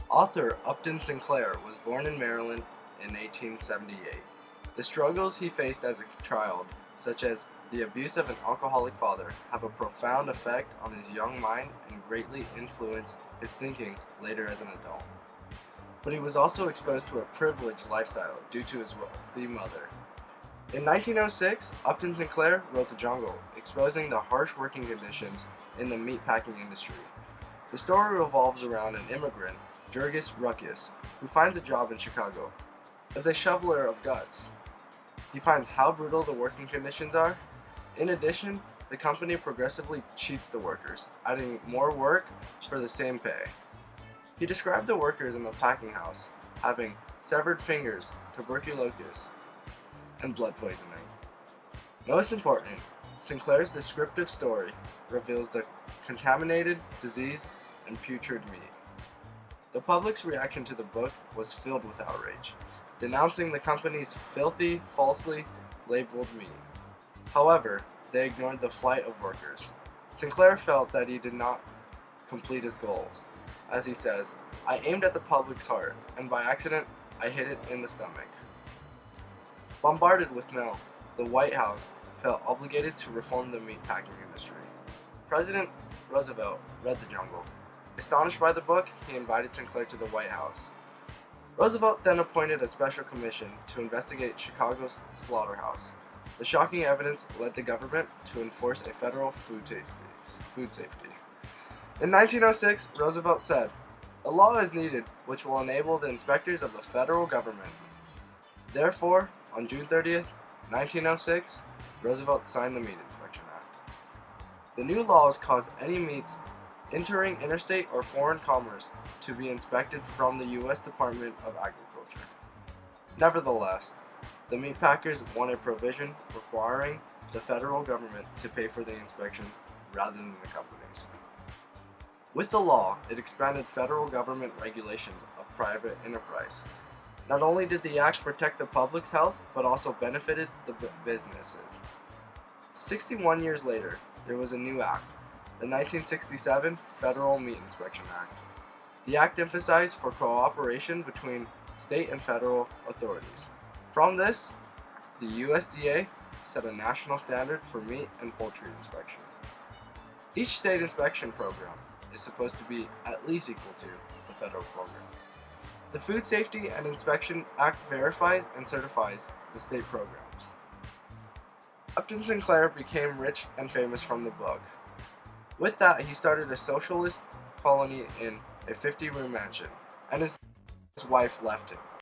Author Upton Sinclair was born in Maryland in 1878. The struggles he faced as a child, such as the abuse of an alcoholic father, have a profound effect on his young mind and greatly influence his thinking later as an adult. But he was also exposed to a privileged lifestyle due to his wealthy mother. In 1906, Upton Sinclair wrote The Jungle, exposing the harsh working conditions in the meatpacking industry. The story revolves around an immigrant, Jurgis Ruckus, who finds a job in Chicago as a shoveler of guts. He finds how brutal the working conditions are. In addition, the company progressively cheats the workers, adding more work for the same pay. He described the workers in the packing house having severed fingers, tuberculosis, and blood poisoning. Most important, Sinclair's descriptive story reveals the contaminated, diseased, and putrid meat. The public's reaction to the book was filled with outrage, denouncing the company's filthy, falsely labeled meat. However, they ignored the plight of workers. Sinclair felt that he did not complete his goals. As he says, "I aimed at the public's heart, and by accident, I hit it in the stomach." Bombarded with mail, the White House felt obligated to reform the meatpacking industry. President Roosevelt read The Jungle. Astonished by the book, he invited Sinclair to the White House. Roosevelt then appointed a special commission to investigate Chicago's slaughterhouse. The shocking evidence led the government to enforce a federal food safety. In 1906, Roosevelt said, "A law is needed which will enable the inspectors of the federal government." Therefore, on June 30th, 1906, Roosevelt signed the Meat Inspection Act. The new laws caused any meats entering interstate or foreign commerce to be inspected from the U.S. Department of Agriculture. Nevertheless, the meatpackers won a provision requiring the federal government to pay for the inspections rather than the companies. With the law, it expanded federal government regulations of private enterprise. Not only did the act protect the public's health, but also benefited the businesses. 61 years later, there was a new act, the 1967 Federal Meat Inspection Act. The act emphasized for cooperation between state and federal authorities. From this, the USDA set a national standard for meat and poultry inspection. Each state inspection program is supposed to be at least equal to the federal program. The Food Safety and Inspection Act verifies and certifies the state programs. Upton Sinclair became rich and famous from the book. With that, he started a socialist colony in a 50-room mansion, and his wife left him.